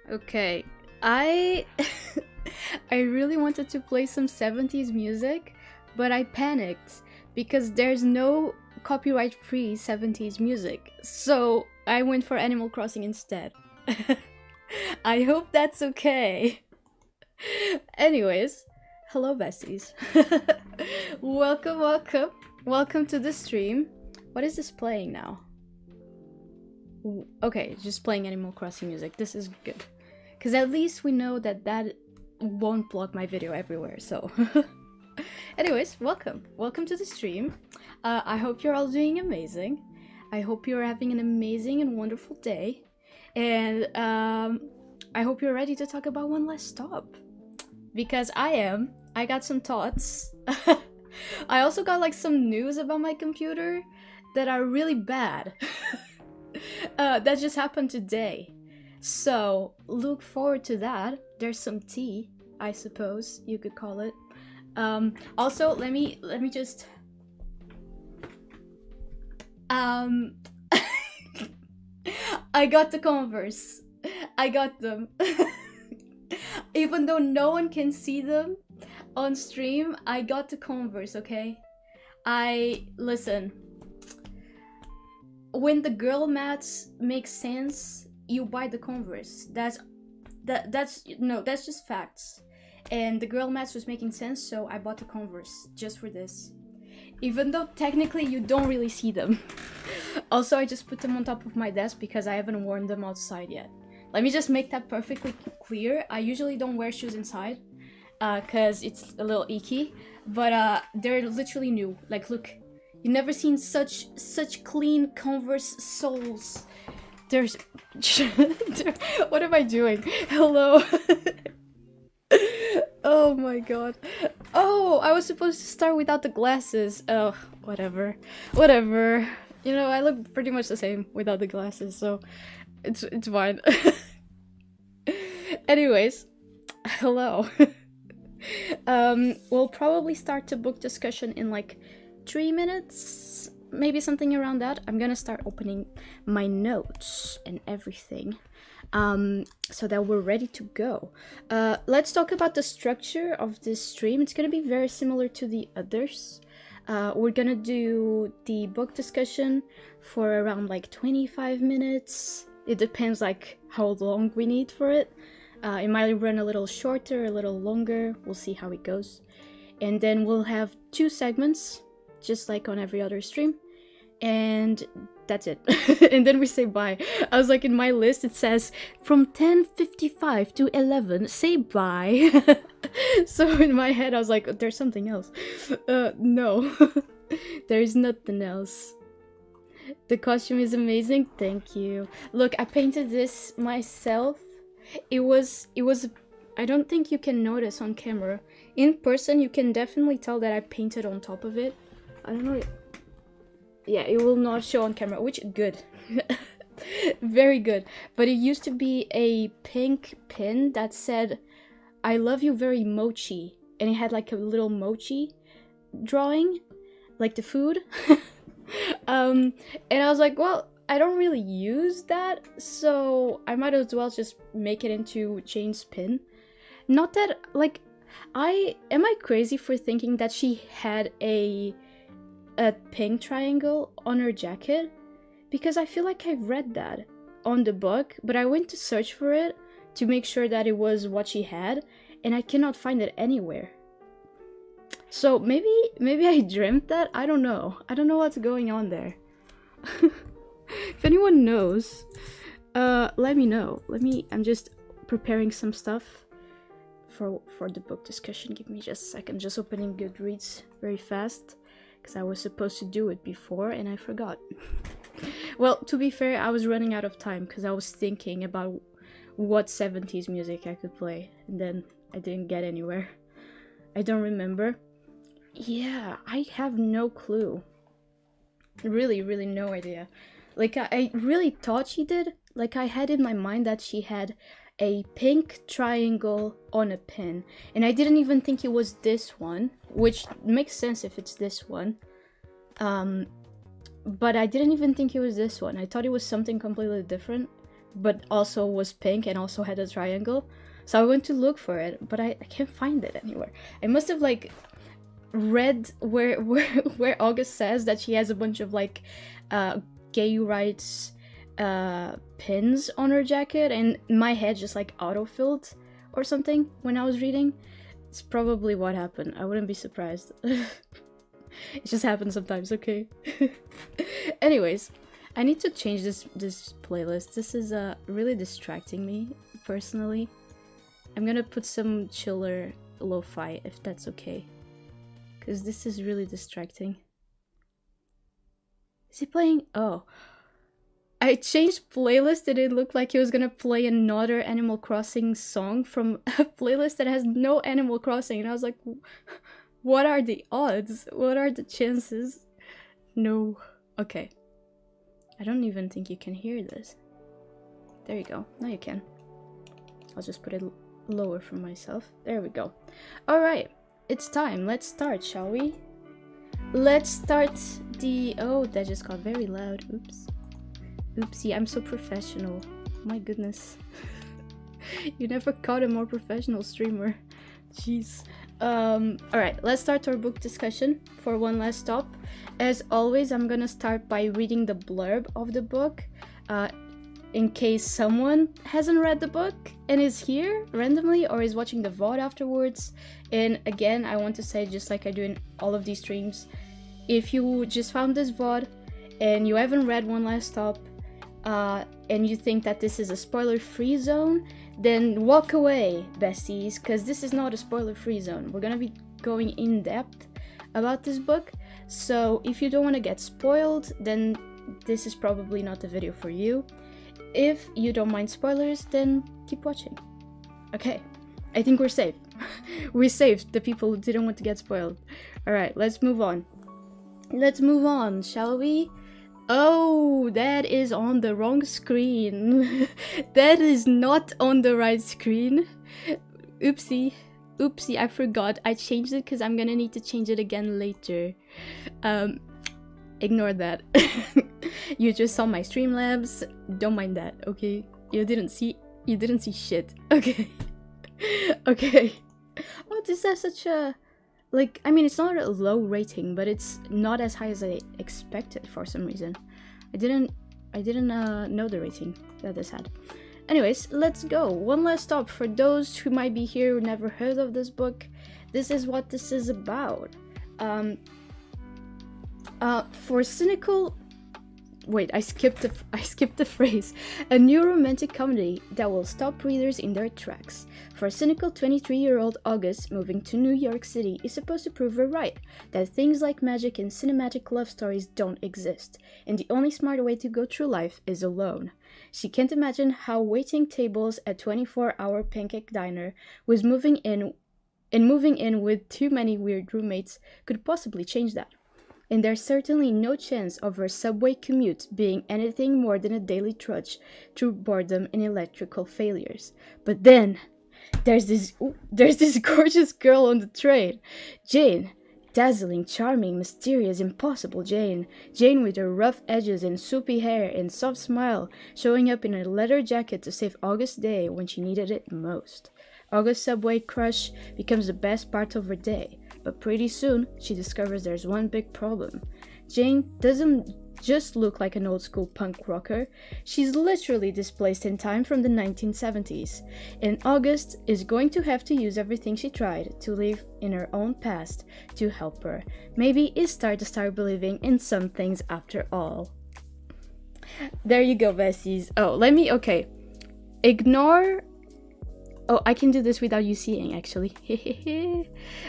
Okay, I I really wanted to play some 70s music, but I panicked because there's no copyright-free 70s music. So I went for Animal Crossing instead. I hope that's okay. Anyways, hello besties. Welcome, welcome. Welcome to the stream. What is this playing now? Okay, just playing Animal Crossing music. This is good. Because at least we know that that won't block my video everywhere, so... Anyways, welcome. Welcome to the stream. I hope you're all doing amazing. I hope you're having an amazing and wonderful day. And I hope you're ready to talk about One Last Stop. Because I am. I got some thoughts. I also got like some news about my computer that are really bad. That just happened today. So look forward to that. There's some tea, I suppose you could call it. Also, let me just I got the Converse. I got them. Even though no one can see them on stream, I got the Converse, okay? Listen. When the girl maths makes sense, you buy the Converse. That's just facts. And the girl maths was making sense, so I bought the Converse just for this. Even though technically you don't really see them. Also, I just put them on top of my desk because I haven't worn them outside yet. Let me just make that perfectly clear. I usually don't wear shoes inside because it's a little icky, but they're literally new. Like, look. You've never seen such clean Converse soles. There's... What am I doing? Hello. Oh my god. Oh, I was supposed to start without the glasses. Oh, whatever. Whatever. You know, I look pretty much the same without the glasses, so it's fine. Anyways, hello. We'll probably start the book discussion in like 3 minutes, maybe something around that. I'm gonna start opening my notes and everything so that we're ready to go. Let's talk about the structure of this stream. It's gonna be very similar to the others. We're gonna do the book discussion for around like 25 minutes. It depends like how long we need for it. It might run a little shorter, a little longer. We'll see how it goes. And then we'll have 2 segments, just like on every other stream, and that's it. And then we say bye. I was like, in my list it says from 10:55 to 11 say bye. So in my head I was like, there's something else. No. There is nothing else. The costume is amazing. Thank you. Look, I painted this myself. It was I don't think you can notice on camera. In person you can definitely tell that I painted on top of it. I don't know. Yeah, it will not show on camera, which good. Very good. But it used to be a pink pin that said, "I love you very mochi." And it had like a little mochi drawing, like the food. And I was like, well, I don't really use that, so I might as well just make it into Jane's pin. Not that, like, am I crazy for thinking that she had a pink triangle on her jacket? Because I feel like I've read that on the book, but I went to search for it to make sure that it was what she had, and I cannot find it anywhere. So maybe I dreamt that? I don't know. I don't know what's going on there. If anyone knows, let me know. I'm just preparing some stuff for the book discussion. Give me just a second. Just opening Goodreads very fast, because I was supposed to do it before and I forgot. Well, to be fair, I was running out of time because I was thinking about what 70s music I could play, and then I didn't get anywhere. I don't remember. Yeah, I have no clue. Really no idea. Like, I really thought she did. Like, I had in my mind that she had a pink triangle on a pin, and I didn't even think it was this one, which makes sense if it's this one. But I didn't even think it was this one. I thought it was something completely different, but also was pink and also had a triangle. So I went to look for it, but I can't find it anywhere. I must have like read where August says that she has a bunch of like gay rights pins on her jacket, and my head just like autofilled or something when I was reading. It's probably what happened. I wouldn't be surprised. It just happens sometimes, okay? Anyways, I need to change this playlist. This is really distracting me personally. I'm gonna put some chiller lo-fi if that's okay, because this is really distracting. Is he playing? Oh, I changed playlist and it looked like he was gonna play another Animal Crossing song from a playlist that has no Animal Crossing, and I was like, what are the odds? What are the chances? No. Okay. I don't even think you can hear this. There you go. Now you can. I'll just put it lower for myself. There we go. Alright. It's time. Let's start, shall we? Let's start the... Oh, that just got very loud. Oops. Oopsie, I'm so professional. My goodness. You never caught a more professional streamer. Jeez. Alright, let's start our book discussion for one last stop. As always, I'm gonna start by reading the blurb of the book, in case someone hasn't read the book and is here randomly or is watching the VOD afterwards. And again, I want to say, just like I do in all of these streams, if you just found this VOD and you haven't read One Last Stop, and you think that this is a spoiler-free zone, then walk away, besties, because this is not a spoiler-free zone. We're gonna be going in depth about this book, so if you don't want to get spoiled, then this is probably not the video for you. If you don't mind spoilers, then keep watching. Okay, I think we're safe. We saved the people who didn't want to get spoiled. Alright, let's move on. Let's move on, shall we? Oh, that is on the wrong screen. That is not on the right screen. Oopsie. Oopsie, I forgot. I changed it because I'm gonna need to change it again later. Ignore that. You just saw my Streamlabs. Don't mind that, okay? You didn't see shit. Okay. Okay. Oh, this has such a... Like, I mean, it's not a low rating, but it's not as high as I expected for some reason. I didn't know the rating that this had. Anyways, let's go. One Last Stop. For those who might be here who never heard of this book, this is what this is about. For cynical... Wait, I skipped the phrase. A new romantic comedy that will stop readers in their tracks. For a cynical 23-year-old, August, moving to New York City, is supposed to prove her right, that things like magic and cinematic love stories don't exist, and the only smart way to go through life is alone. She can't imagine how waiting tables at 24-hour Pancake Diner was moving in with too many weird roommates could possibly change that. And there's certainly no chance of her subway commute being anything more than a daily trudge through boredom and electrical failures. But then, there's this gorgeous girl on the train. Jane. Dazzling, charming, mysterious, impossible Jane. Jane with her rough edges and soupy hair and soft smile, showing up in a leather jacket to save August's day when she needed it most. August's subway crush becomes the best part of her day. But pretty soon, she discovers there's one big problem. Jane doesn't just look like an old-school punk rocker. She's literally displaced in time from the 1970s. And August is going to have to use everything she tried to live in her own past to help her. Maybe it's time to start believing in some things after all. There you go, besties. Oh, okay. Ignore. Oh, I can do this without you seeing, actually.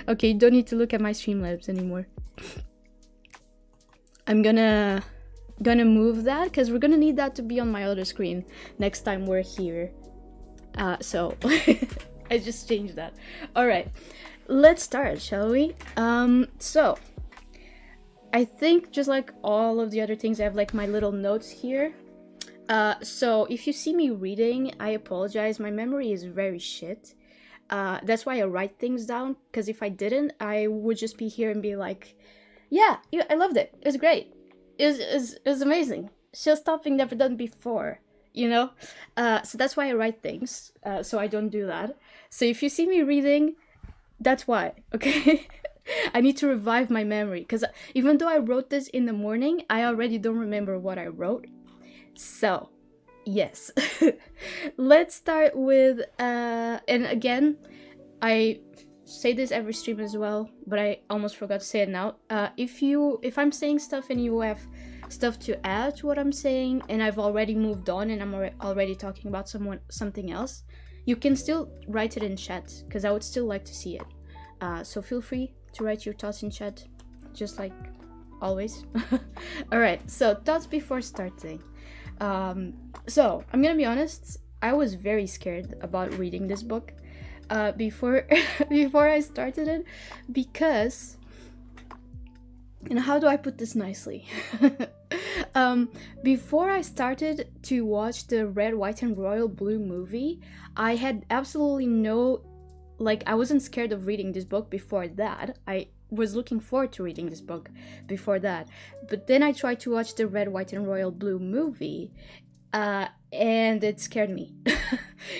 Okay, you don't need to look at my Streamlabs anymore. I'm gonna move that because we're gonna need that to be on my other screen next time we're here. So I just changed that. All right, let's start, shall we? So I think just like all of the other things, I have like my little notes here. So if you see me reading, I apologize. My memory is very shit. That's why I write things down, because if I didn't, I would just be here and be like, yeah, I loved it. It was great. It was amazing. Just something never done before, you know? So that's why I write things, so I don't do that. So if you see me reading, that's why, okay? I need to revive my memory, because even though I wrote this in the morning, I already don't remember what I wrote. So, yes. Let's start with, and again, I say this every stream as well, but I almost forgot to say it now. If I'm saying stuff and you have stuff to add to what I'm saying, and I've already moved on and I'm already talking about something else, you can still write it in chat, because I would still like to see it. So feel free to write your thoughts in chat, just like always. Alright, so thoughts before starting. So I'm gonna be honest, I was very scared about reading this book before I started it, because, and how do I put this nicely? Before I started to watch the Red, White and Royal Blue movie, I had absolutely no, like, I wasn't scared of reading this book before that. I was looking forward to reading this book before that. But then I tried to watch the Red, White and Royal Blue movie, and it scared me.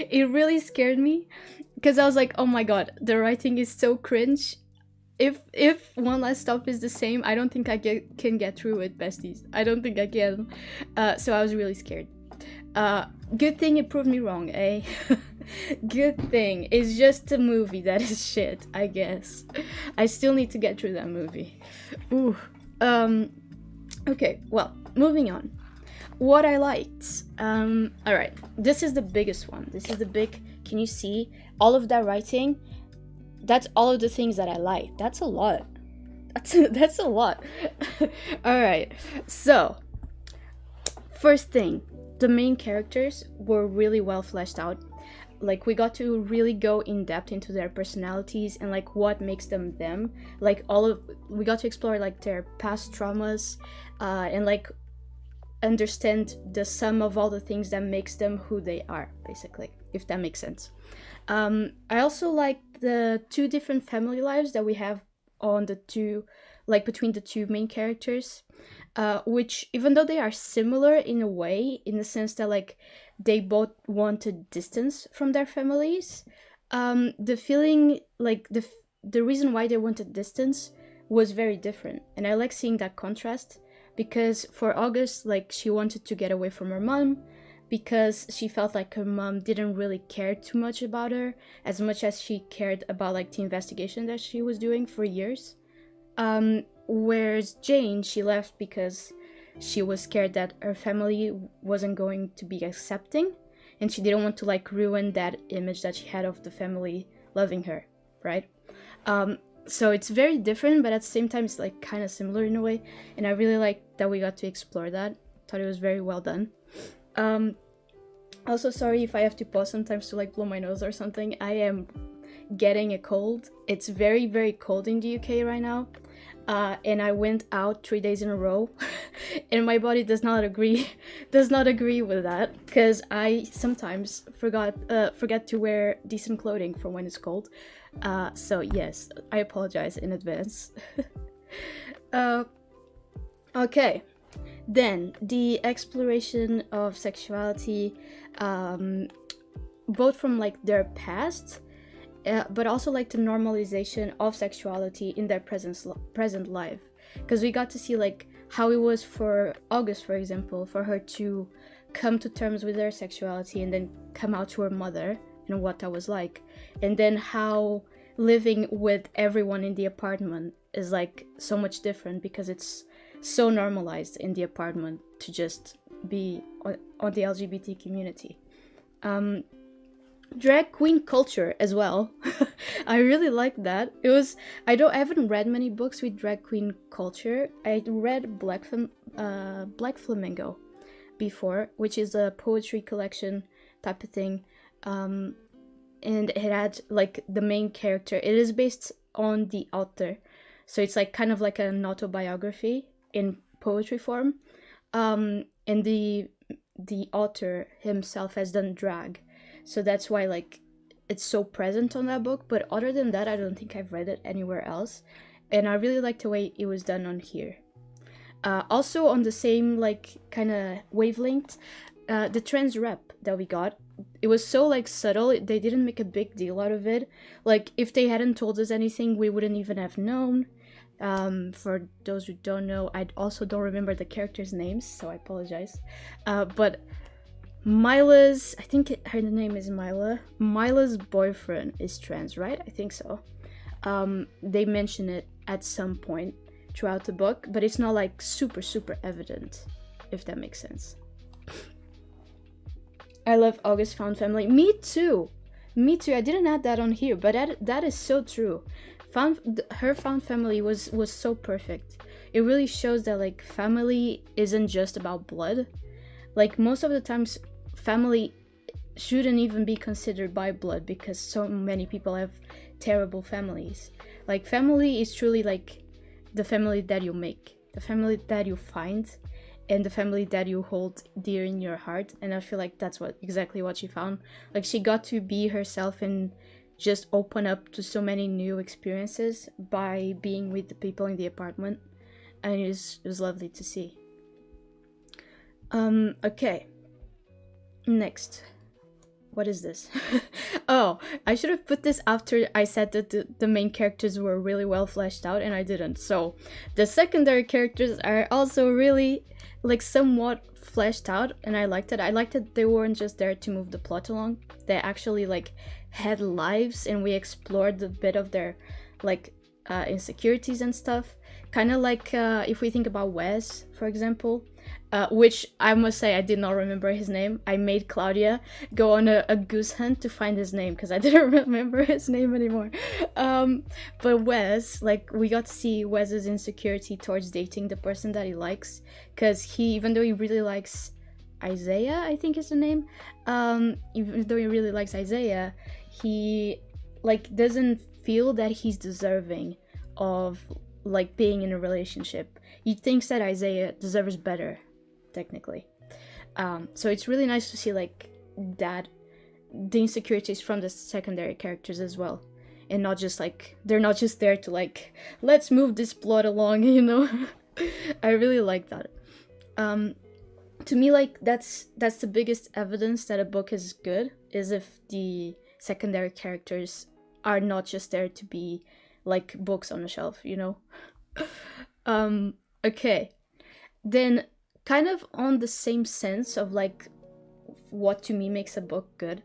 It really scared me, because I was like, oh my god, the writing is so cringe. If One Last Stop is the same, I don't think I can get through it, besties. I don't think I can. So I was really scared. Good thing it proved me wrong, eh? Good thing. It's just a movie that is shit, I guess. I still need to get through that movie. Ooh. Okay, well, moving on. What I liked. Alright, this is the biggest one. This is the big, can you see? All of that writing, that's all of the things that I like. That's a lot. That's a lot. Alright, so, first thing, the main characters were really well fleshed out. Like, we got to really go in depth into their personalities and like what makes them them. Like, we got to explore like their past traumas, and like understand the sum of all the things that makes them who they are, basically, if that makes sense. I also like the two different family lives that we have on the two, like between the two main characters, which, even though they are similar in a way, in the sense that like they both wanted distance from their families, the feeling, like the reason why they wanted distance was very different, and I like seeing that contrast, because for August, like, she wanted to get away from her mom because she felt like her mom didn't really care too much about her as much as she cared about like the investigation that she was doing for years. Whereas Jane, she left because she was scared that her family wasn't going to be accepting, and she didn't want to like ruin that image that she had of the family loving her, right? So it's very different, but at the same time it's like kind of similar in a way, and I really like that we got to explore that. Thought it was very well done. Also, sorry if I have to pause sometimes to like blow my nose or something. I am getting a cold. It's very, very cold in the UK right now. And I went out 3 days in a row, and my body does not agree with that, because I sometimes forget to wear decent clothing for when it's cold. So yes, I apologize in advance. Okay, then the exploration of sexuality, both from like their past, but also like the normalization of sexuality in their present life, because we got to see like how it was for August, for example, for her to come to terms with her sexuality and then come out to her mother and what that was like, and then how living with everyone in the apartment is like so much different, because it's so normalized in the apartment to just be on the LGBT community. Drag queen culture as well. I really like that. I haven't read many books with drag queen culture. I read Black Flamingo before, which is a poetry collection type of thing. And it had like the main character. It is based on the author, so it's like kind of like an autobiography in poetry form. And the author himself has done drag, so that's why like it's so present on that book. But other than that, I don't think I've read it anywhere else, and I really like the way it was done on here. Also on the same like kind of wavelength, the trans rep that we got, it was so like subtle. They didn't make a big deal out of it. Like if they hadn't told us anything, we wouldn't even have known. For those who don't know, I also don't remember the characters' names, so I apologize. But Mila's, I think her name is Mila. Mila's boyfriend is trans, right? I think so. They mention it at some point throughout the book, but it's not like super evident, if that makes sense. I love August found family. Me too. I didn't add that on here, but that is so true. Her found family was so perfect. It really shows that like family isn't just about blood. Like most of the times, family shouldn't even be considered by blood because so many people have terrible families. Like family is truly like the family that you make, the family that you find, and the family that you hold dear in your heart. And I feel like that's exactly what she found. Like she got to be herself and just open up to so many new experiences by being with the people in the apartment, and it was lovely to see. Okay, next, what is this? Oh, I should have put this after I said that the main characters were really well fleshed out, and I didn't. So the secondary characters are also really like somewhat fleshed out, and I liked it. I liked that they weren't just there to move the plot along. They actually like had lives, and we explored a bit of their like insecurities and stuff. Kind of like if we think about Wes, for example, which I must say I did not remember his name. I made Claudia go on a goose hunt to find his name because I didn't remember his name anymore. But Wes, like we got to see Wes's insecurity towards dating the person that he likes, because even though he really likes Isaiah, I think is the name, even though he really likes Isaiah, he like doesn't feel that he's deserving of like being in a relationship. He thinks that Isaiah deserves better, technically. So it's really nice to see like that the insecurities from the secondary characters as well, and not just like they're not just there to like let's move this plot along, you know. I really like that. To me, like that's the biggest evidence that a book is good, is if the secondary characters are not just there to be like books on a shelf, you know. Okay, then kind of on the same sense of like what to me makes a book good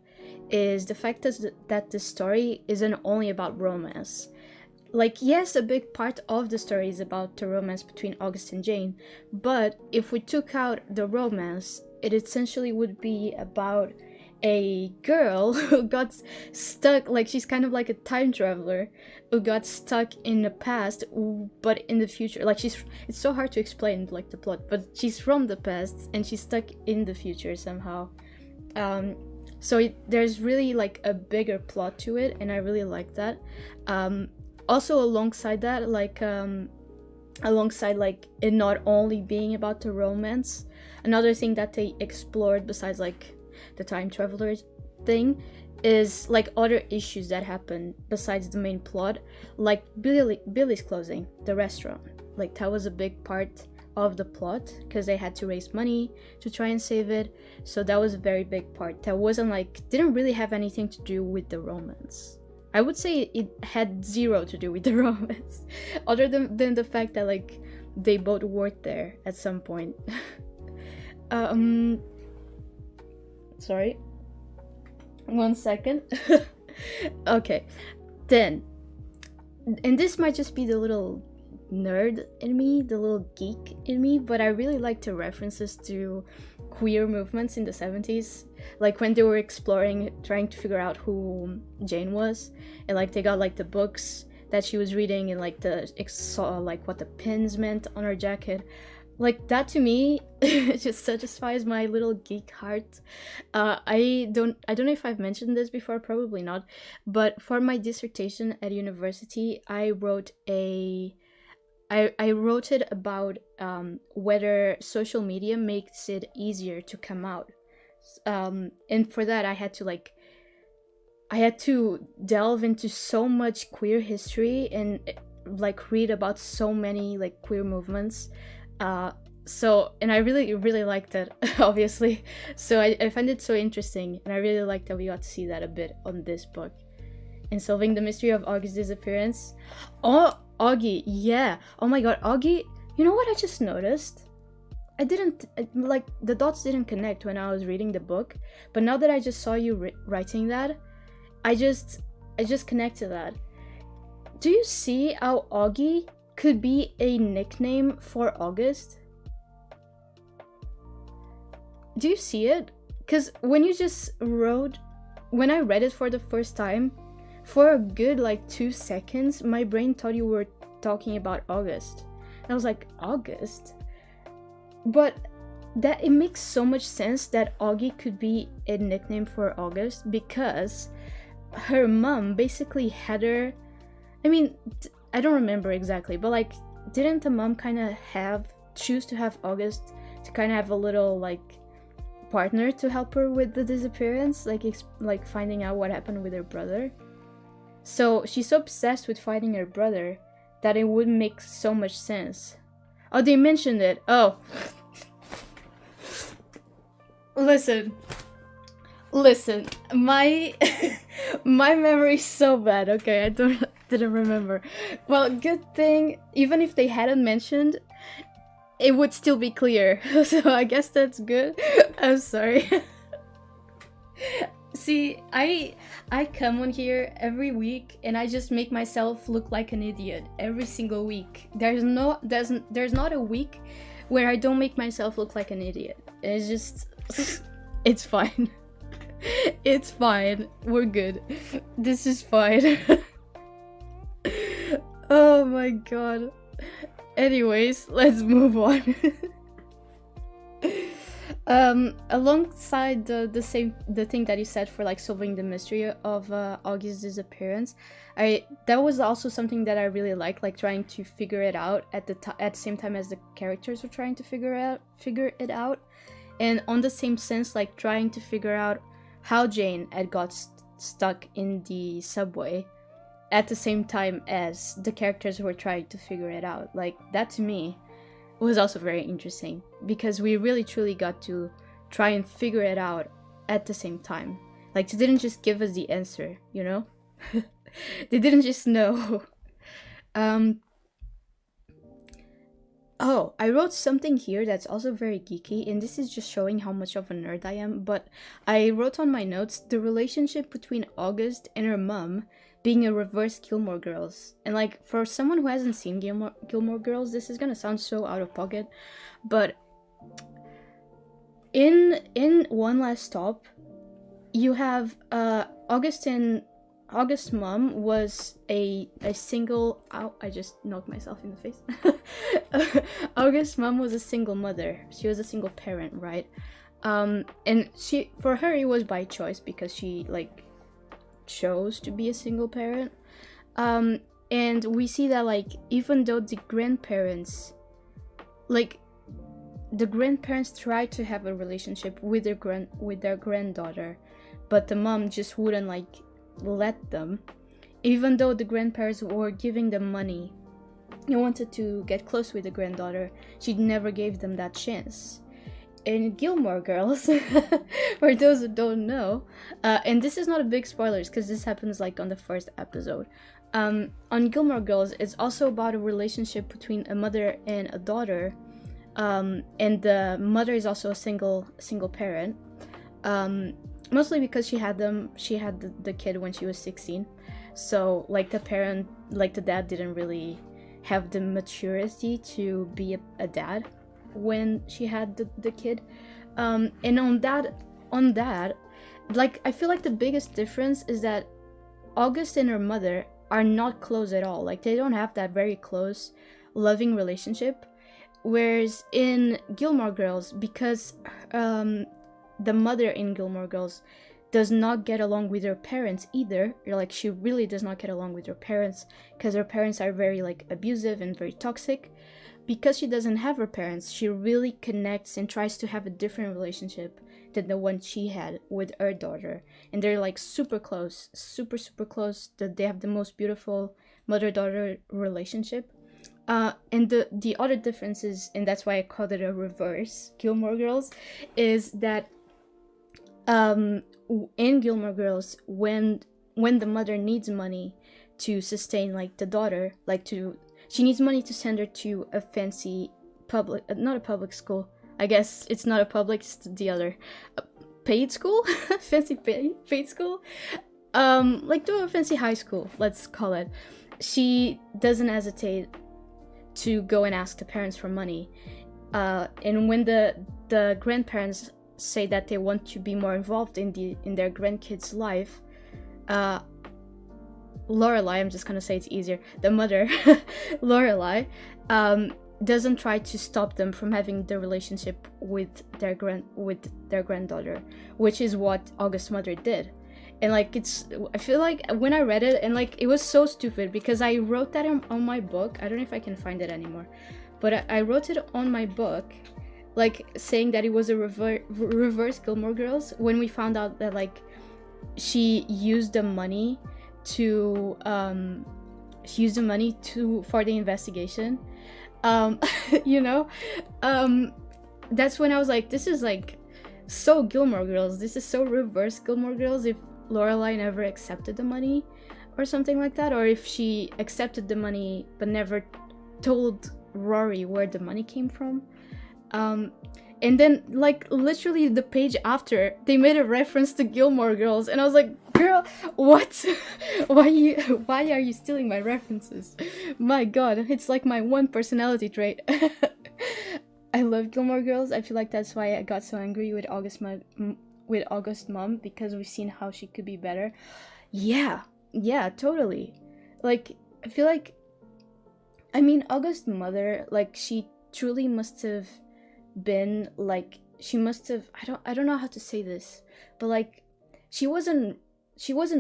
is the fact that the story isn't only about romance. Like, yes, a big part of the story is about the romance between August and Jane, but if we took out the romance, it essentially would be about a girl who got stuck, like she's kind of like a time traveler who got stuck in the past but in the future. Like it's so hard to explain like the plot, but she's from the past and she's stuck in the future somehow. So there's really like a bigger plot to it, and I really like that. Also alongside that, like alongside like it not only being about the romance, another thing that they explored besides like the time travelers thing is like other issues that happen besides the main plot, like Billy's closing the restaurant. Like that was a big part of the plot because they had to raise money to try and save it, so that was a very big part that wasn't like didn't really have anything to do with the romance. I would say it had zero to do with the romance other than the fact that like they both worked there at some point. Sorry, 1 second. Okay, then, and this might just be the little nerd in me, the little geek in me, but I really like the references to queer movements in the 70s, like when they were exploring, trying to figure out who Jane was, and like they got like the books that she was reading and like saw like what the pins meant on her jacket. Like that to me it just satisfies my little geek heart. I don't know if I've mentioned this before, probably not, but for my dissertation at university I wrote it about whether social media makes it easier to come out, and for that I had to delve into so much queer history and like read about so many like queer movements. And I really liked it, obviously. So I find it so interesting, and I really like that we got to see that a bit on this book. In solving the mystery of Augie's disappearance. Oh, Augie, yeah. Oh my god, Augie, you know what I just noticed? Like, the dots didn't connect when I was reading the book, but now that I just saw you writing that, I just connected that. Do you see how Augie could be a nickname for August? Do you see it? Because when I read it for the first time, for a good like 2 seconds, my brain thought you were talking about August. And I was like, August? But that it makes so much sense that Augie could be a nickname for August, because her mom basically had her, I mean, I don't remember exactly, but like, didn't the mom kind of choose to have August to kind of have a little like partner to help her with the disappearance, like finding out what happened with her brother? So she's so obsessed with finding her brother that it would make so much sense. Oh, they mentioned it. Oh, listen, my my memory's so bad. Okay, I didn't remember. Well, good thing, even if they hadn't mentioned, it would still be clear. So I guess that's good. I'm sorry. See, I come on here every week and I just make myself look like an idiot every single week. There's not a week where I don't make myself look like an idiot. It's just it's fine. It's fine. We're good. This is fine. Oh my god. Anyways, let's move on. Alongside the thing that you said for like solving the mystery of Augie's disappearance, that was also something that I really liked, like trying to figure it out at the same time as the characters were trying to figure it out, and on the same sense, like trying to figure out how Jane had got stuck in the subway at the same time as the characters were trying to figure it out. Like, that to me was also very interesting, because we really truly got to try and figure it out at the same time. Like, they didn't just give us the answer, you know? They didn't just know. Oh, I wrote something here that's also very geeky, and this is just showing how much of a nerd I am, but I wrote on my notes the relationship between August and her mom being a reverse Gilmore Girls. And like, for someone who hasn't seen Gilmore Girls, this is gonna sound so out of pocket, but in One Last Stop, you have August's mom was a single. Ow, I just knocked myself in the face. August's mom was a single mother. She was a single parent, right? And for her it was by choice, because she like chose to be a single parent. And we see that like, even though the grandparents tried to have a relationship with their granddaughter, but the mom just wouldn't like let them. Even though the grandparents were giving them money and wanted to get close with the granddaughter, she never gave them that chance. In Gilmore Girls, for those who don't know, and this is not a big spoilers because this happens like on the first episode, on Gilmore Girls, it's also about a relationship between a mother and a daughter, and the mother is also a single parent, mostly because she had the kid when she was 16, so like the dad didn't really have the maturity to be a dad when she had the kid. And on that, like, I feel like the biggest difference is that August and her mother are not close at all. Like, they don't have that very close, loving relationship. Whereas in Gilmore Girls, because the mother in Gilmore Girls does not get along with her parents either. Like, she really does not get along with her parents because her parents are very, like, abusive and very toxic. Because she doesn't have her parents, she really connects and tries to have a different relationship than the one she had with her daughter. And they're, like, super close, super close. That they have the most beautiful mother-daughter relationship. And the other difference is, and that's why I called it a reverse Gilmore Girls, is that in Gilmore Girls, when the mother needs money to sustain, like, the daughter, like, she needs money to send her to a fancy public, not a public school. I guess it's not a public, it's the other, paid school, fancy paid school, like, to a fancy high school, let's call it. She doesn't hesitate to go and ask the parents for money, and when the grandparents say that they want to be more involved in their grandkids' life, Lorelai, I'm just gonna say it's easier, the mother, Lorelai, doesn't try to stop them from having the relationship with their granddaughter, which is what August's mother did. And, like, I feel like when I read it, and, like, it was so stupid because I wrote that on my book. I don't know if I can find it anymore, but I wrote it on my book, like, saying that it was a reverse Gilmore Girls, when we found out that, like, she used the money for the investigation. You know, that's when I was like, this is, like, so Gilmore Girls. This is so reverse Gilmore Girls. If Lorelai never accepted the money or something like that, or if she accepted the money but never told Rory where the money came from. And then, like, literally the page after, they made a reference to Gilmore Girls, and I was like, girl, what? Why are you stealing my references? My god, it's like my one personality trait. I love Gilmore Girls. I feel like that's why I got so angry with August's mom, because we've seen how she could be better. Yeah, totally. Like, I feel like, I mean, August's mother, like, she truly must have been, like, she must have, I don't know how to say this, but, like, she wasn't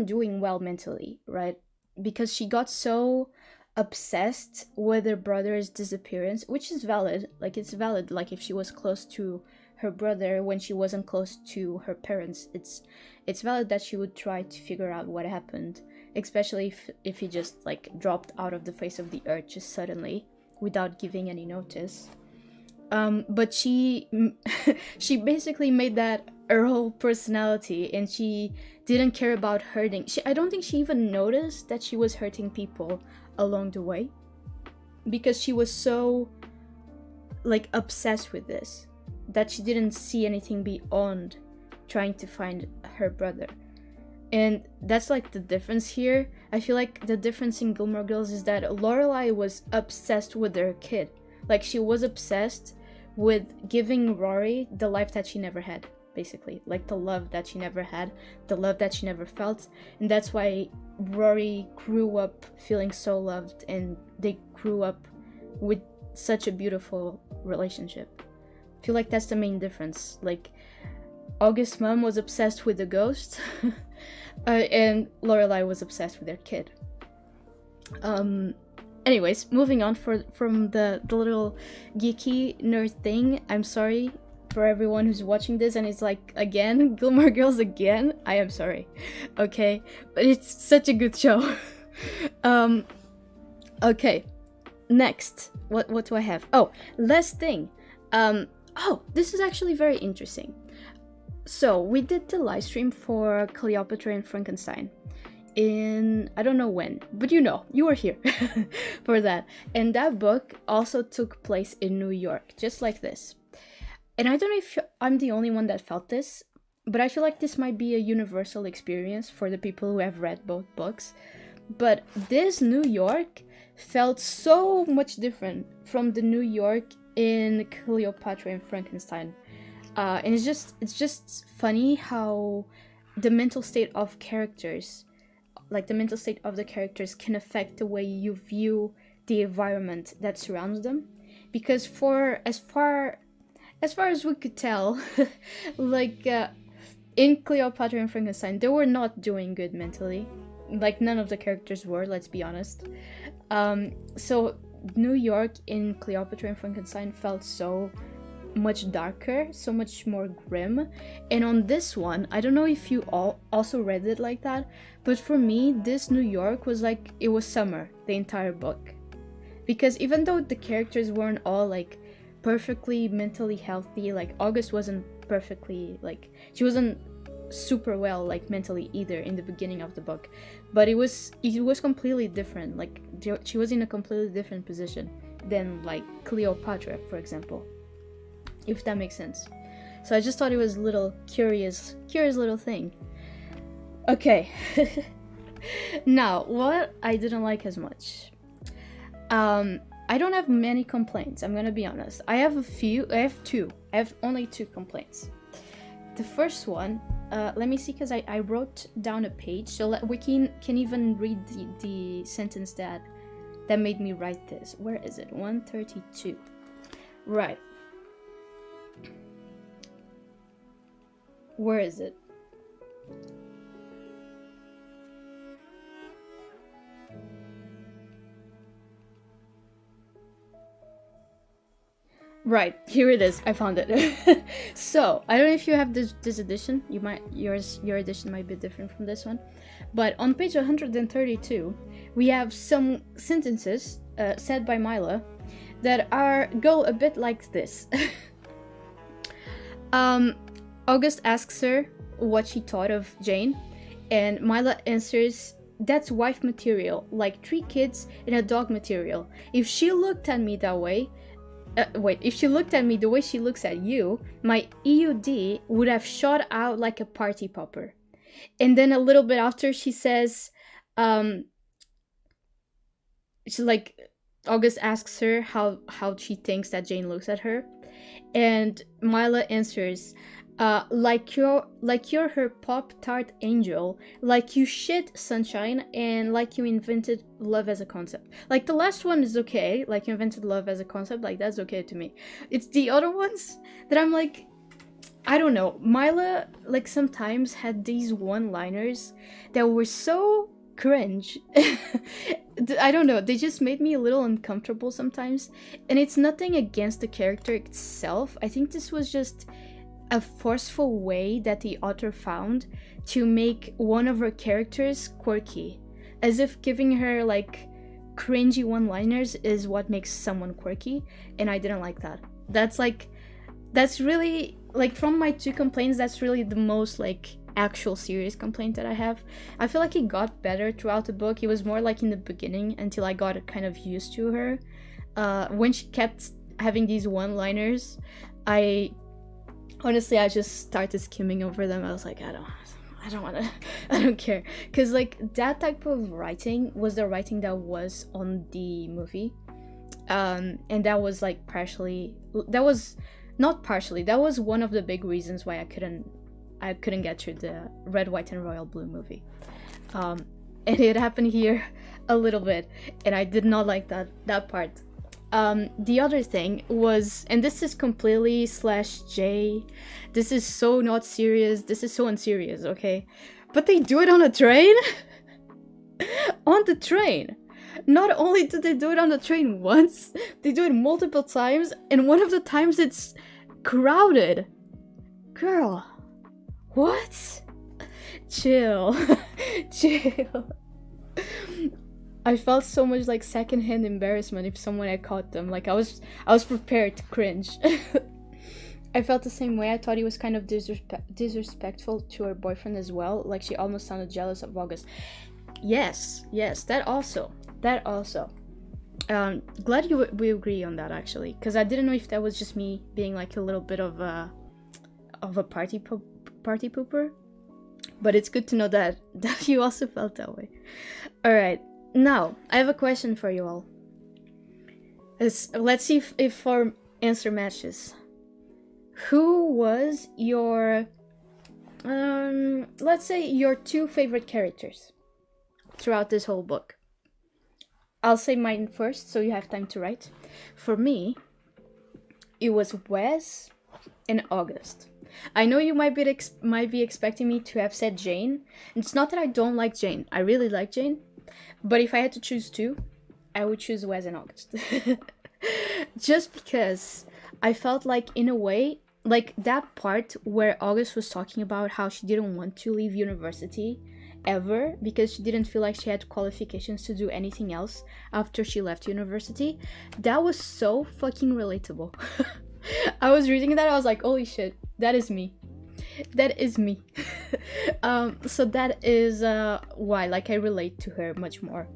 doing well mentally, right? Because she got so obsessed with her brother's disappearance, which is valid. Like, it's valid, like, if she was close to her brother when she wasn't close to her parents, it's valid that she would try to figure out what happened, especially if he just, like, dropped out of the face of the earth just suddenly without giving any notice. But she basically made that her whole personality, and she didn't care about hurting. I don't think she even noticed that she was hurting people along the way, because she was so, like, obsessed with this that she didn't see anything beyond trying to find her brother. And that's, like, the difference here. I feel like the difference in Gilmore Girls is that Lorelai was obsessed with her kid. Like, she was obsessed with giving Rory the life that she never had, basically. Like, the love that she never had, the love that she never felt. And that's why Rory grew up feeling so loved, and they grew up with such a beautiful relationship. I feel like that's the main difference. Like, August's mom was obsessed with the ghost, and Lorelai was obsessed with their kid. Anyways, moving on from the little geeky nerd thing. I'm sorry for everyone who's watching this and it's like, again, Gilmore Girls again. I am sorry, okay? But it's such a good show. Okay, next. What do I have? Oh, last thing. Oh, this is actually very interesting. So, we did the live stream for Cleopatra and Frankenstein in, I don't know when, but you were here for that. And that book also took place in New York, just like this. And I don't know if I'm the only one that felt this, but I feel like this might be a universal experience for the people who have read both books. But this New York felt so much different from the New York in Cleopatra and Frankenstein. And it's just funny how the mental state of characters, like the mental state of the characters, can affect the way you view the environment that surrounds them. Because for as far as we could tell, like in Cleopatra and Frankenstein, they were not doing good mentally. Like none of the characters were, let's be honest. So New York in Cleopatra and Frankenstein felt so much darker, so much more grim. And on this one, I don't know if you all also read it like that, but for me, this New York was like, it was summer, the entire book. Because even though the characters weren't all like perfectly mentally healthy, like August wasn't perfectly, like, she wasn't super well, like, mentally either in the beginning of the book, but it was completely different. Like, she was in a completely different position than like Cleopatra, for example, if that makes sense. So I just thought it was a little curious little thing. Okay. Now, what I didn't like as much. I don't have many complaints, I'm gonna be honest. I have only two complaints. The first one, let me see, because I wrote down a page, so we can even read the sentence that made me write this. Where is it? 132. Right. Where is it? Right, here it is. I found it. So, I don't know if you have this edition. Your edition might be different from this one. But on page 132, we have some sentences said by Mila that go a bit like this. August asks her what she thought of Jane, and Mila answers, "That's wife material, like 3 kids and a dog material. If she looked at me that way, if she looked at me the way she looks at you, my EUD would have shot out like a party popper." And then a little bit after, she says, she's like, August asks her how she thinks that Jane looks at her, and Mila answers, like you're her Pop-Tart angel, like you shit sunshine, and like you invented love as a concept. Like, the last one is okay, like you invented love as a concept, like that's okay to me. It's the other ones that I'm like, I don't know. Mila, like, sometimes had these one-liners that were so cringe. I don't know, they just made me a little uncomfortable sometimes. And it's nothing against the character itself. I think this was just a forceful way that the author found to make one of her characters quirky, as if giving her like cringy one-liners is what makes someone quirky, and I didn't like that. That's really, like, from my 2 complaints, that's really the most like actual serious complaint that I have. I feel like it got better throughout the book. It was more like in the beginning until I got kind of used to her. When she kept having these one-liners, I just started skimming over them. I was like, I don't want to, I don't care. Because, like, that type of writing was the writing that was on the movie. And that was, like, that was one of the big reasons why I couldn't get through the Red, White, and Royal Blue movie. And it happened here a little bit, and I did not like that part. The other thing was, and this is completely /J, this is so not serious, this is so unserious, okay? But they do it on a train? On the train! Not only do they do it on the train once, they do it multiple times, and one of the times it's crowded. Girl, what? Chill. Chill. I felt so much like secondhand embarrassment if someone had caught them. Like, I was prepared to cringe. I felt the same way. I thought he was kind of disrespectful to her boyfriend as well. Like, she almost sounded jealous of August. Yes, that also. Glad we agree on that, actually, because I didn't know if that was just me being like a little bit of a party pooper. But it's good to know that you also felt that way. All right. Now, I have a question for you all. Let's see if our answer matches. who was your, let's say, your 2 favorite characters throughout this whole book? I'll say mine first, so you have time to write. For me, it was Wes and August. I know you might be expecting me to have said Jane. It's not that I don't like Jane. I really like Jane. But if I had to choose 2, I would choose Wes and August. Just because I felt like, in a way, like that part where August was talking about how she didn't want to leave university ever because she didn't feel like she had qualifications to do anything else after she left university, that was so fucking relatable. I was reading that, I was like, holy shit, that is me. That is me. So that is why, like, I relate to her much more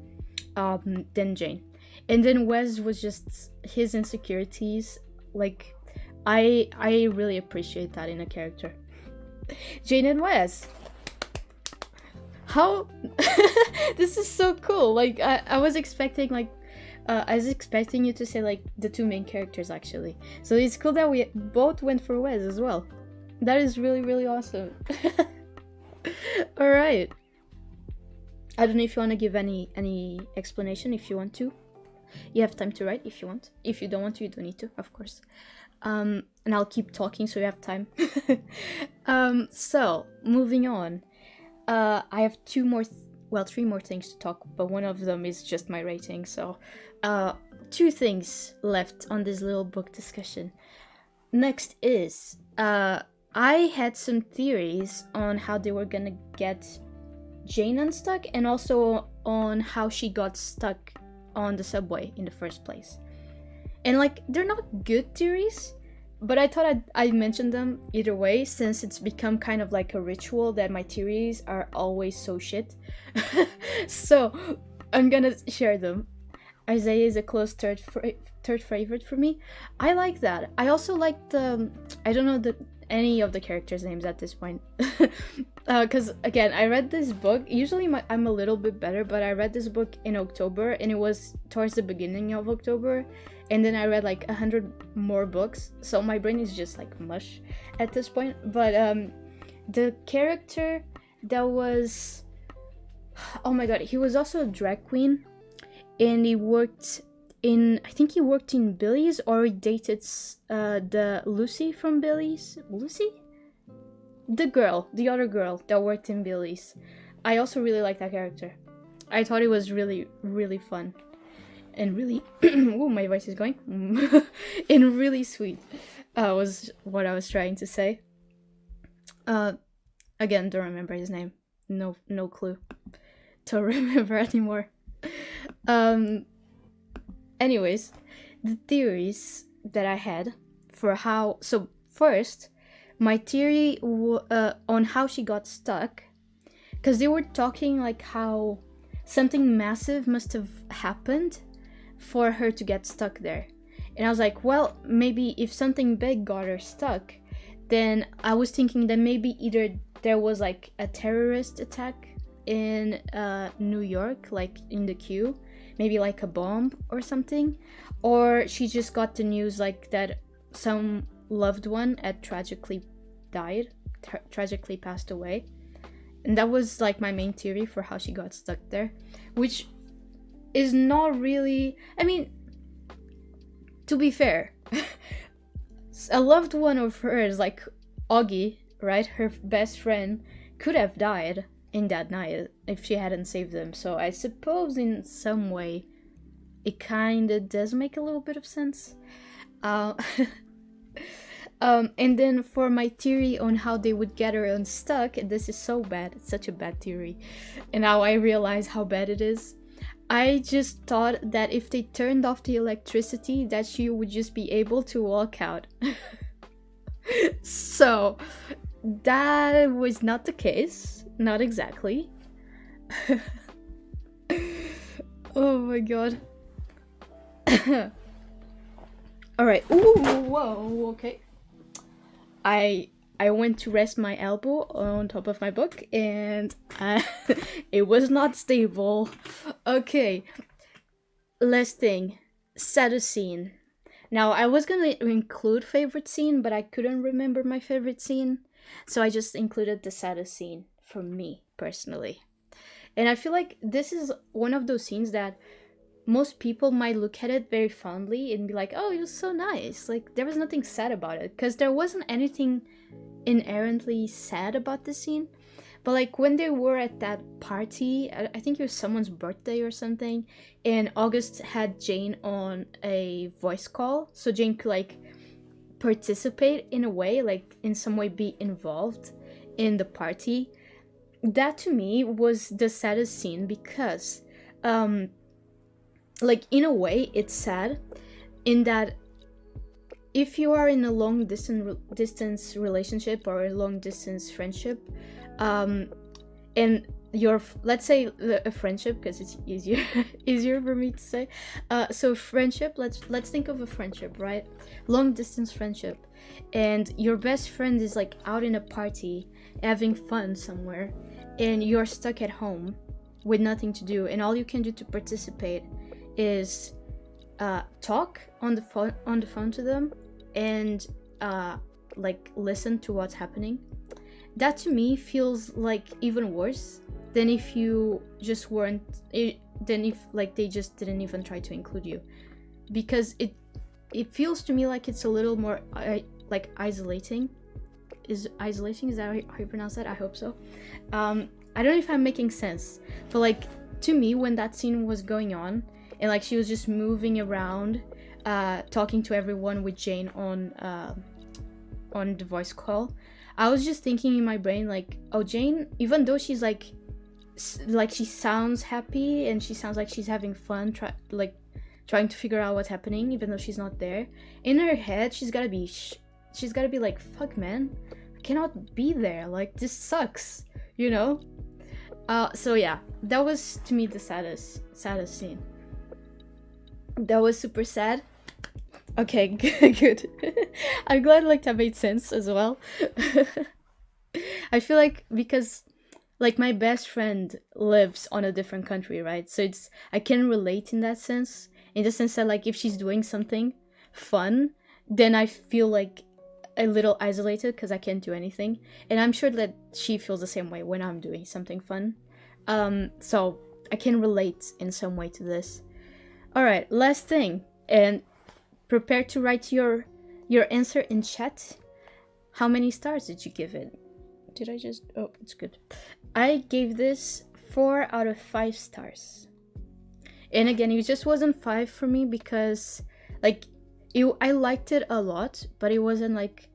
than Jane. And then Wes was just his insecurities. Like, I really appreciate that in a character. Jane and Wes. How? This is so cool. Like, I was expecting, like, I was expecting you to say, like, the 2 main characters, actually. So it's cool that we both went for Wes as well. That is really, really awesome. Alright. I don't know if you want to give any explanation. If you want to. You have time to write if you want. If you don't want to, you don't need to, of course. And I'll keep talking so you have time. So, moving on. I have 3 more things to talk, but one of them is just my rating. So, 2 things left on this little book discussion. Next is, I had some theories on how they were gonna get Jane unstuck, and also on how she got stuck on the subway in the first place. And, like, they're not good theories, but I thought I'd mention them either way, since it's become kind of like a ritual that my theories are always so shit. So I'm gonna share them. Isaiah is a close third favorite for me. I like that. I also like I don't know any of the characters' names at this point. Because, again, I read this book. Usually I'm a little bit better, but I read this book in October, and it was towards the beginning of October. And then I read like 100 more books. So my brain is just like mush at this point. But the character that was... Oh my god, he was also a drag queen. And he worked in... I think he worked in Billy's, or he dated the Lucy from Billy's. Lucy? The other girl that worked in Billy's. I also really like that character. I thought it was really, really fun. And really... Ooh, my voice is going. And really sweet. Was what I was trying to say. Again, don't remember his name. No clue. Don't remember anymore. Anyways, the theories that I had for how... So, first, my theory on how she got stuck, because they were talking like how something massive must have happened for her to get stuck there. And I was like, well, maybe if something big got her stuck, then I was thinking that maybe either there was like a terrorist attack in New York, like in the queue, maybe like a bomb or something, or she just got the news like that some loved one had tragically passed away. And that was like my main theory for how she got stuck there, which is not really... I mean, to be fair, a loved one of hers, like Augie, right, her best friend, could have died in that night if she hadn't saved them. So I suppose in some way it kind of does make a little bit of sense. And then for my theory on how they would get her unstuck, this is so bad, it's such a bad theory, and now I realize how bad it is. I just thought that if they turned off the electricity, that she would just be able to walk out. So that was not the case, not exactly. Oh my god. Alright, ooh, whoa, okay. I went to rest my elbow on top of my book, and it was not stable. Okay, last thing, saddest scene. Now, I was gonna include favorite scene, but I couldn't remember my favorite scene, so I just included the saddest scene for me personally. And I feel like this is one of those scenes that most people might look at it very fondly and be like, oh, it was so nice. Like, there was nothing sad about it, because there wasn't anything inherently sad about the scene. But like when they were at that party, I think it was someone's birthday or something, and August had Jane on a voice call, so Jane could like participate in a way, like in some way be involved in the party. That to me was the saddest scene because like in a way it's sad in that if you are in a long distance relationship or a long distance friendship, and your, let's say a friendship, because it's easier for me to say, so friendship, let's think of a friendship, right? Long distance friendship, and your best friend is like out in a party having fun somewhere, and you're stuck at home with nothing to do, and all you can do to participate is talk on the phone to them and like listen to what's happening. That to me feels like even worse than if you just weren't, than if like they just didn't even try to include you, because it feels to me like it's a little more like isolating. Is that how you pronounce that? I hope so. I don't know if I'm making sense, but like to me when that scene was going on and like she was just moving around talking to everyone with Jane on the voice call, I was just thinking in my brain like, oh, Jane, even though she's like she sounds happy and she sounds like she's having fun trying to figure out what's happening even though she's not there, in her head she's gotta be like, fuck man, I cannot be there, like this sucks, you know? So yeah, that was to me the saddest scene. That was super sad. Okay, good. I'm glad like that made sense as well. I feel like because like my best friend lives on a different country, right? So I can relate in that sense. In the sense that like if she's doing something fun, then I feel like a little isolated because I can't do anything. And I'm sure that she feels the same way when I'm doing something fun. So I can relate in some way to this. Alright, last thing. And prepare to write your answer in chat. How many stars did you give it? Did I just... Oh, it's good. I gave this 4 out of 5 stars. And again, it just wasn't 5 for me because, like, I liked it a lot, but it wasn't, like,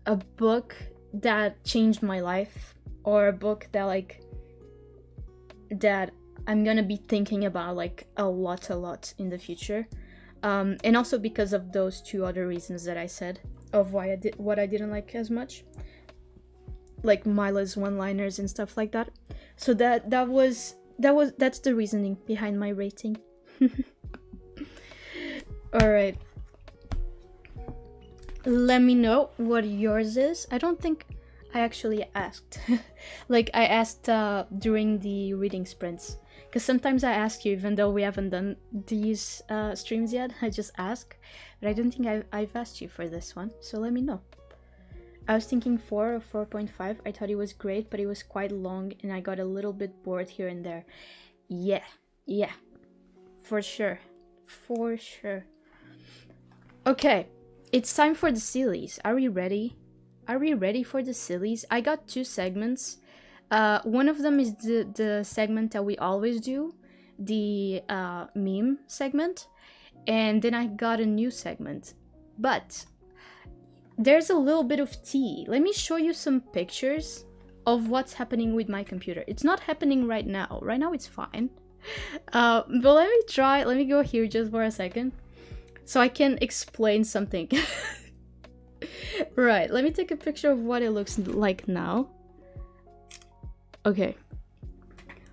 a book that changed my life or a book that, like, that I'm gonna be thinking about, like, a lot in the future. And also because of those 2 other reasons that I said of why I didn't like as much, like Mila's one-liners and stuff like that. So that's the reasoning behind my rating. All right, let me know what yours is. I don't think I actually asked. Like I asked during the reading sprints. Because sometimes I ask you, even though we haven't done these streams yet, I just ask. But I don't think I've asked you for this one, so let me know. I was thinking 4 or 4.5. I thought it was great, but it was quite long, and I got a little bit bored here and there. Yeah, for sure. Okay, it's time for the sillies. Are we ready? Are we ready for the sillies? I got 2 segments. One of them is the segment that we always do, the meme segment, and then I got a new segment. But there's a little bit of tea. Let me show you some pictures of what's happening with my computer. It's not happening right now. Right now it's fine. But let me go here just for a second so I can explain something. Right, let me take a picture of what it looks like now. Okay,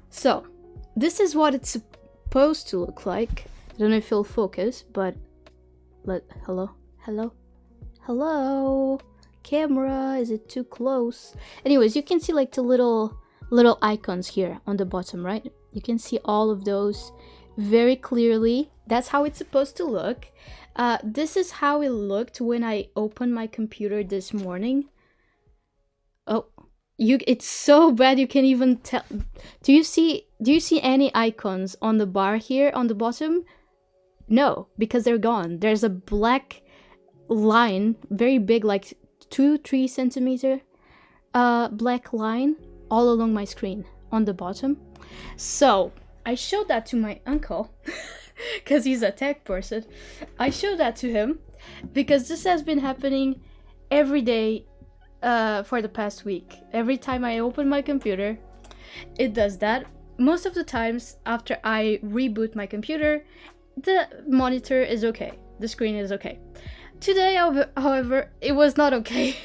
so this is what it's supposed to look like. I don't know if it'll focus, but hello, camera, is it too close? Anyways, you can see like the little icons here on the bottom, right? You can see all of those. very clearly. That's how it's supposed to look. This is how it looked when I opened my computer this morning. Oh, it's so bad you can't even tell. Do you see any icons on the bar here on the bottom? No, because they're gone. There's a black line, very big, like 2-3 centimeter black line all along my screen on the bottom. So I showed that to my uncle because he's a tech person. I showed that to him because this has been happening every day for the past week. Every time I open my computer, it does that. Most of the times after I reboot my computer, the monitor is okay, the screen is okay. Today, however, it was not okay.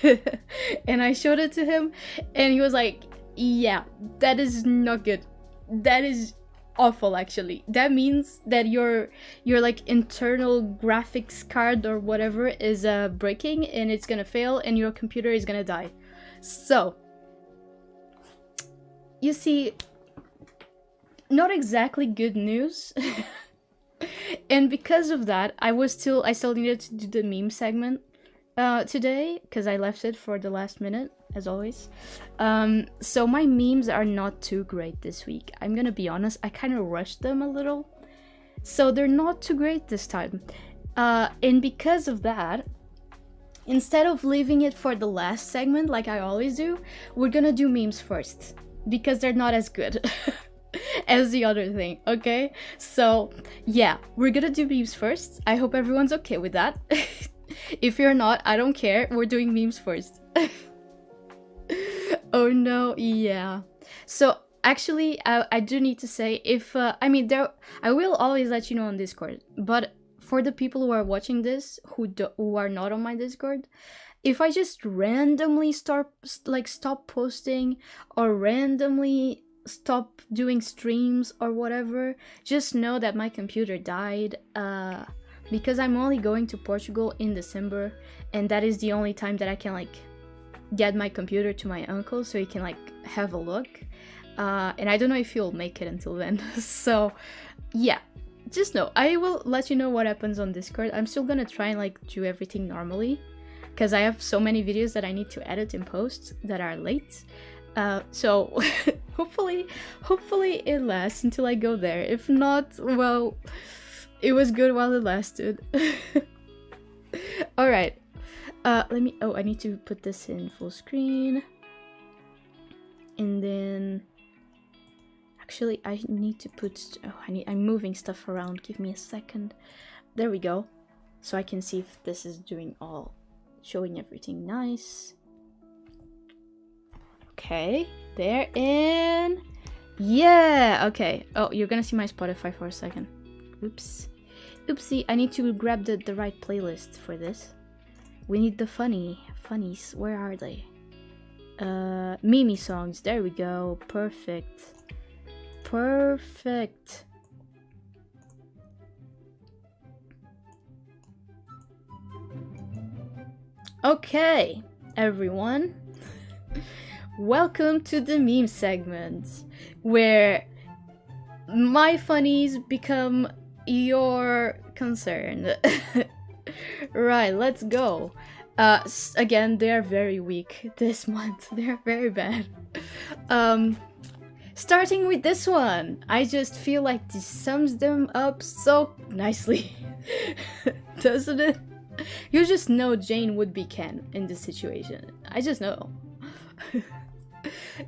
And I showed it to him and he was like, yeah, that is not good. That is awful, actually. That means that your like internal graphics card or whatever is breaking and it's gonna fail and your computer is gonna die. So you see, not exactly good news. And because of that, I still needed to do the meme segment today because I left it for the last minute, as always. So my memes are not too great this week. I'm gonna be honest, I kind of rushed them a little. So they're not too great this time. And because of that, instead of leaving it for the last segment like I always do, we're gonna do memes first because they're not as good. As the other thing, okay? So yeah, we're gonna do memes first. I hope everyone's okay with that. If you're not, I don't care. We're doing memes first. Oh no, yeah. So actually, I do need to say, if I mean, I will always let you know on Discord, but for the people who are watching this who are not on my Discord, if I just randomly stop posting or randomly stop doing streams or whatever, just know that my computer died because I'm only going to Portugal in December, and that is the only time that I can like get my computer to my uncle so he can like have a look, and I don't know if he'll make it until then. So yeah, just know I will let you know what happens on Discord. I'm still gonna try and like do everything normally because I have so many videos that I need to edit and post that are late. So hopefully it lasts until I go there. If not, well, it was good while it lasted. All right. I need to put this in full screen. And then actually I need to put I'm moving stuff around. Give me a second. There we go. So I can see if this is showing everything nice. Okay, they're in. Yeah, okay. Oh, you're gonna see my Spotify for a second. Oops. Oopsie, I need to grab the right playlist for this. We need the funnies. Where are they? Mimi songs. There we go. Perfect. Okay, everyone. Welcome to the meme segment, where my funnies become your concern. Right, let's go. Again, they are very weak this month. They're very bad. Starting with this one, I just feel like this sums them up so nicely. Doesn't it? You just know Jane would be Ken in this situation. I just know.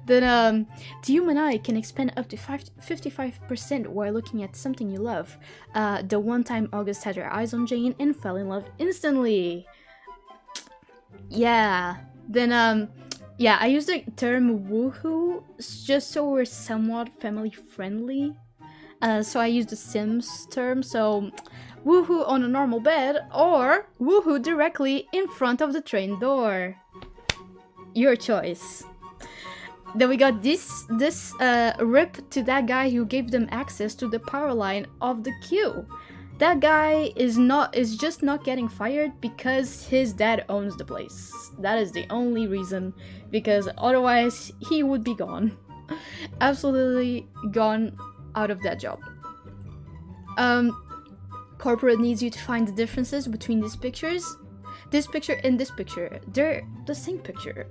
Then the human eye can expand up to 55% while looking at something you love. The one time August had her eyes on Jane and fell in love instantly. Yeah. Then yeah, I use the term woohoo just so we're somewhat family friendly. So I use the Sims term, so woohoo on a normal bed or woohoo directly in front of the train door. Your choice. Then we got this rip to that guy who gave them access to the power line of the queue. That guy is just not getting fired because his dad owns the place. That is the only reason, because otherwise he would be gone. Absolutely gone out of that job. Corporate needs you to find the differences between these pictures. This picture and this picture. They're the same picture.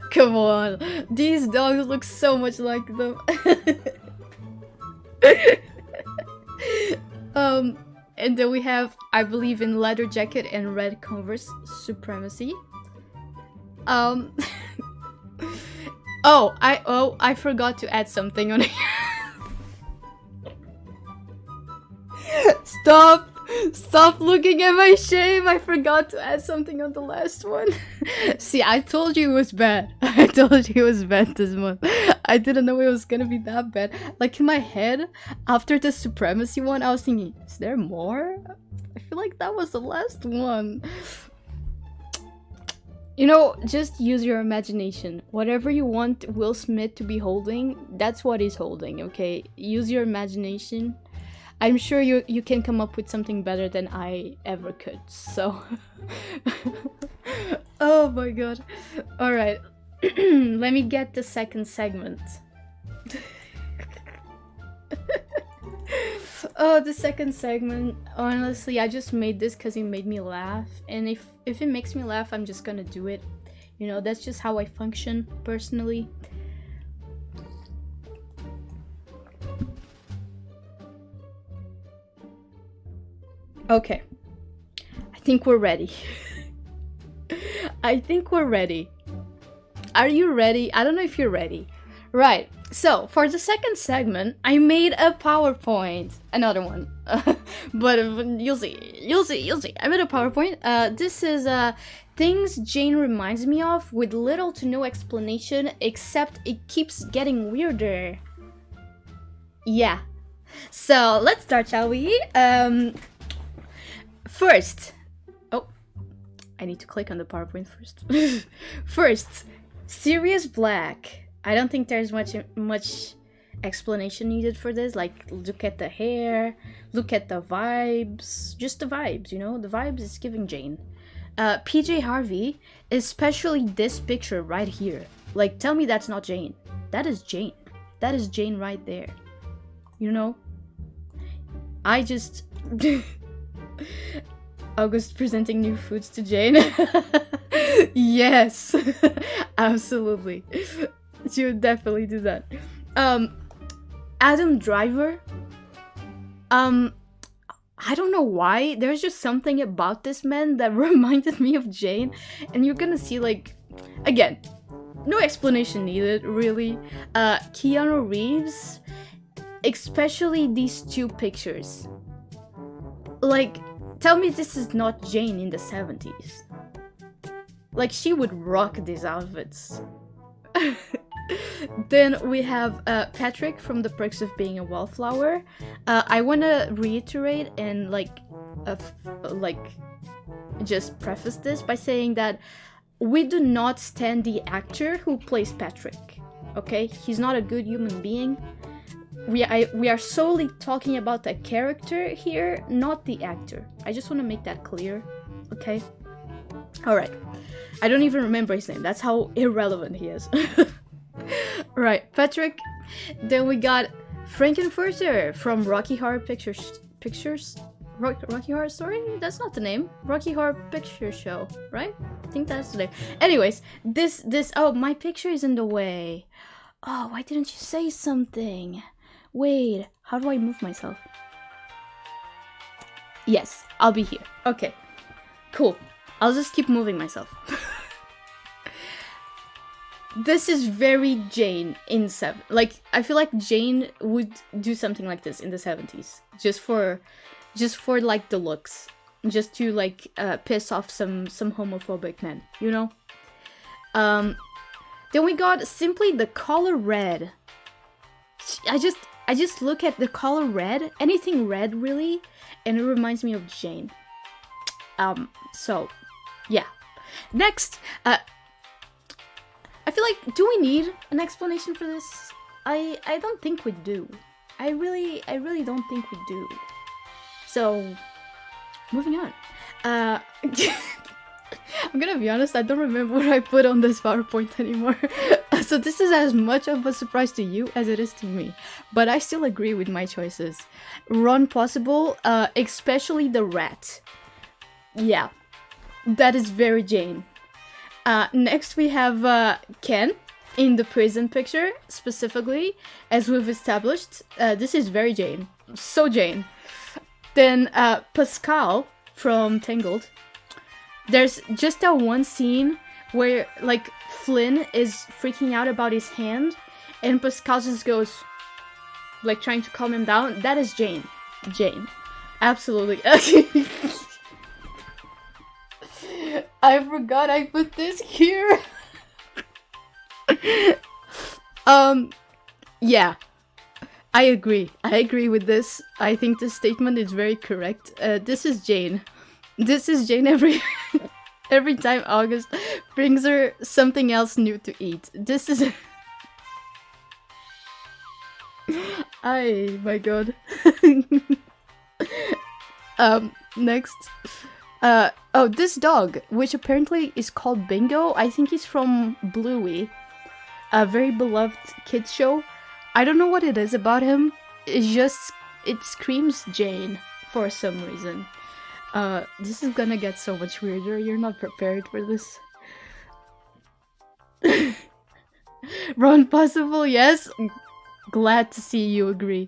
Come on. These dogs look so much like them. And then we have, I believe in leather jacket and red Converse supremacy. I forgot to add something on here. Stop looking at my shame. I forgot to add something on the last one. See, I told you it was bad. I told you it was bad this month. I didn't know it was gonna be that bad. Like in my head, after the supremacy one, I was thinking, is there more? I feel like that was the last one. You know, just use your imagination. Whatever you want Will Smith to be holding, that's what he's holding, okay? Use your imagination. I'm sure you can come up with something better than I ever could, so... Oh my god. Alright. Let me get the second segment. Oh, the second segment. Honestly, I just made this because it made me laugh. And if it makes me laugh, I'm just gonna do it. You know, that's just how I function, personally. Okay, I think we're ready. I think we're ready. Are you ready? I don't know if you're ready. Right, so for the second segment, I made a PowerPoint. Another one. But you'll see. I made a PowerPoint. This is things Jane reminds me of with little to no explanation, except it keeps getting weirder. Yeah. So let's start, shall we? First, oh, I need to click on the PowerPoint first. First, Sirius Black. I don't think there's much explanation needed for this. Like, look at the hair, look at the vibes, just the vibes, you know? The vibes is giving Jane. PJ Harvey, especially this picture right here. Like, tell me that's not Jane. That is Jane. That is Jane right there. You know? I just... August presenting new foods to Jane. Yes. Absolutely. She would definitely do that. Adam Driver. I don't know why. There's just something about this man that reminded me of Jane. And you're gonna see, like, again, no explanation needed, really. Keanu Reeves. Especially these two pictures. Like, tell me this is not Jane in the 70s. Like, she would rock these outfits. Then we have Patrick from The Perks of Being a Wallflower. I want to reiterate and just preface this by saying that we do not stand the actor who plays Patrick. Okay, he's not a good human being. We are solely talking about the character here, not the actor. I just want to make that clear. Okay. All right. I don't even remember his name. That's how irrelevant he is. Right, Patrick. Then we got Frankenfurter from Rocky Horror Pictures. Rocky Horror Story? That's not the name. Rocky Horror Picture Show, right? I think that's the name. Anyways, this. Oh, my picture is in the way. Oh, why didn't you say something? Wait, how do I move myself? Yes, I'll be here. Okay, cool. I'll just keep moving myself. This is very Jane in like, I feel like Jane would do something like this in the 70s, just for like the looks, just to like piss off some homophobic men, you know. Then we got simply the color red. I just look at the color red, anything red really, and it reminds me of Jane. So yeah. Next, I feel like, do we need an explanation for this? I don't think we do. I really don't think we do. So, moving on. I'm gonna be honest, I don't remember what I put on this PowerPoint anymore. So this is as much of a surprise to you as it is to me. But I still agree with my choices. Ron Possible, especially the rat. Yeah, that is very Jane. Next we have Ken in the prison picture, specifically, as we've established. This is very Jane. So Jane. Then Pascal from Tangled. There's just that one scene where, like, Flynn is freaking out about his hand, and Pascal just goes, like, trying to calm him down. That is Jane. Jane. Absolutely. I forgot I put this here. Yeah. I agree. I agree with this. I think this statement is very correct. This is Jane. This is Jane every time August brings her something else new to eat. This is... my god. Next. Oh, this dog, which apparently is called Bingo. I think he's from Bluey. A very beloved kids show. I don't know what it is about him. It screams Jane for some reason. This is gonna get so much weirder. You're not prepared for this. Ron Possible, yes. Glad to see you agree.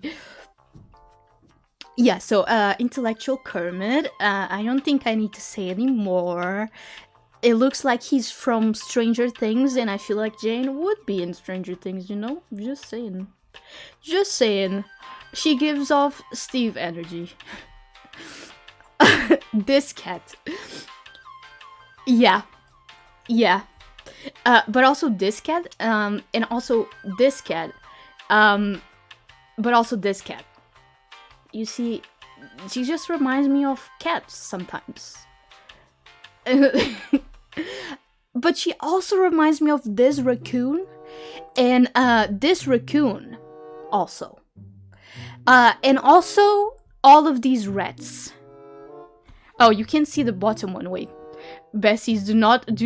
Yeah, so intellectual Kermit. I don't think I need to say any more. It looks like he's from Stranger Things, and I feel like Jane would be in Stranger Things, you know? Just saying. Just saying. She gives off Steve energy. This cat. Yeah. Yeah. But also this cat, and also this cat. But also this cat. You see, she just reminds me of cats sometimes. But she also reminds me of this raccoon, and this raccoon also. And also all of these rats. Oh, you can see the bottom one. Wait, Bessies, do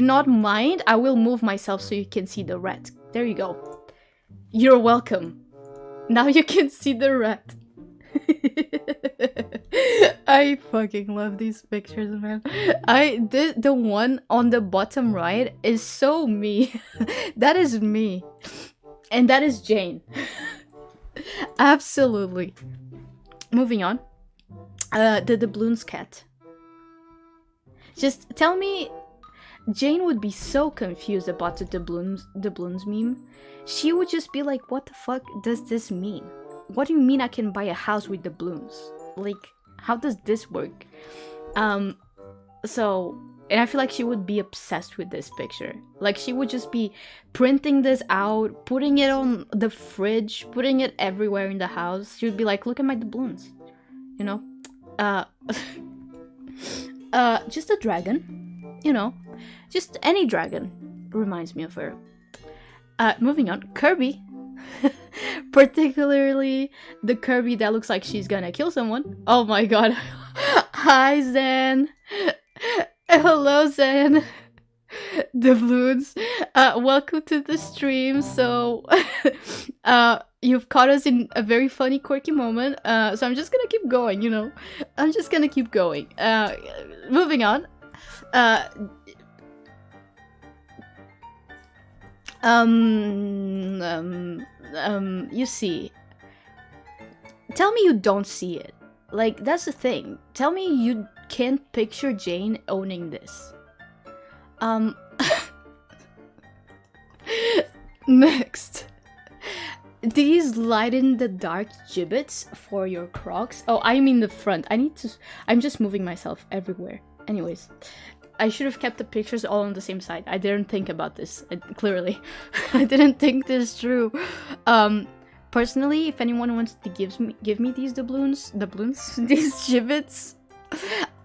not mind. I will move myself so you can see the rat. There you go. You're welcome. Now you can see the rat. I fucking love these pictures, man. The one on the bottom right is so me. That is me. And that is Jane. Absolutely. Moving on. The doubloons cat. Just tell me, Jane would be so confused about the doubloons meme. She would just be like, what the fuck does this mean? What do you mean I can buy a house with doubloons? Like, how does this work? So, and I feel like she would be obsessed with this picture. Like, she would just be printing this out, putting it on the fridge, putting it everywhere in the house. She would be like, look at my doubloons. You know? Just a dragon. You know? Just any dragon reminds me of her. Moving on. Kirby. Particularly the Kirby that looks like she's gonna kill someone. Oh my god. Hi, Zen. Hello, Zen. Doubloons. Welcome to the stream. So, you've caught us in a very funny, quirky moment. So I'm just gonna keep going, you know? I'm just gonna keep going. Moving on. You see. Tell me you don't see it. Like, that's the thing. Tell me you can't picture Jane owning this. Next. These light-in-the-dark gibbets for your Crocs. Oh, I mean the front. I'm just moving myself everywhere. Anyways. I should have kept the pictures all on the same side. I didn't think about this, clearly. I didn't think this through. Personally, if anyone wants to give me these doubloons, these gibbets,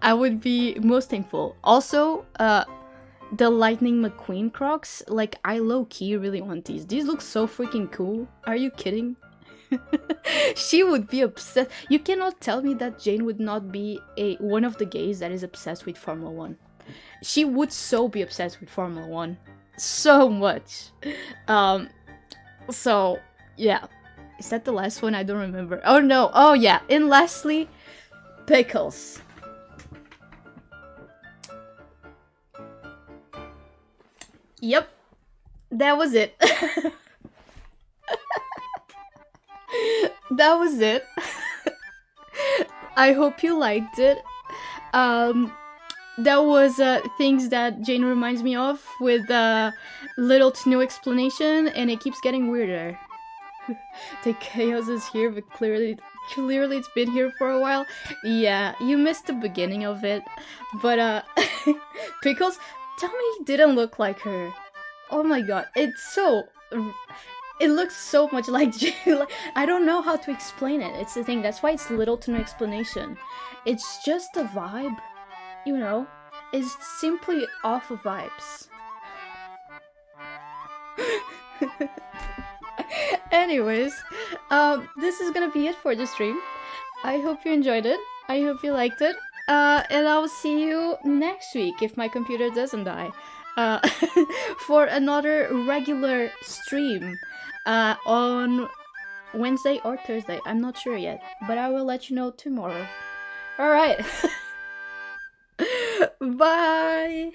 I would be most thankful. Also, the Lightning McQueen Crocs, like, I low-key really want these. These look so freaking cool. Are you kidding? She would be obsessed. You cannot tell me that Jane would not be one of the gays that is obsessed with Formula 1. She would so be obsessed with Formula 1. So much. So, yeah. Is that the last one? I don't remember. Oh no. Oh yeah. And lastly, pickles. Yep. That was it. That was it. I hope you liked it. That was things that Jane reminds me of with little to no explanation, and it keeps getting weirder. The chaos is here, but clearly it's been here for a while. Yeah, you missed the beginning of it, but Pickles, tell me he didn't look like her. Oh my god, it looks so much like Jane. Like, I don't know how to explain it. It's the thing, that's why it's little to no explanation. It's just a vibe, you know? It's simply off of vibes. Anyways, this is gonna be it for the stream. I hope you enjoyed it. I hope you liked it. And I'll see you next week if my computer doesn't die. For another regular stream on Wednesday or Thursday. I'm not sure yet, but I will let you know tomorrow. Alright. Bye!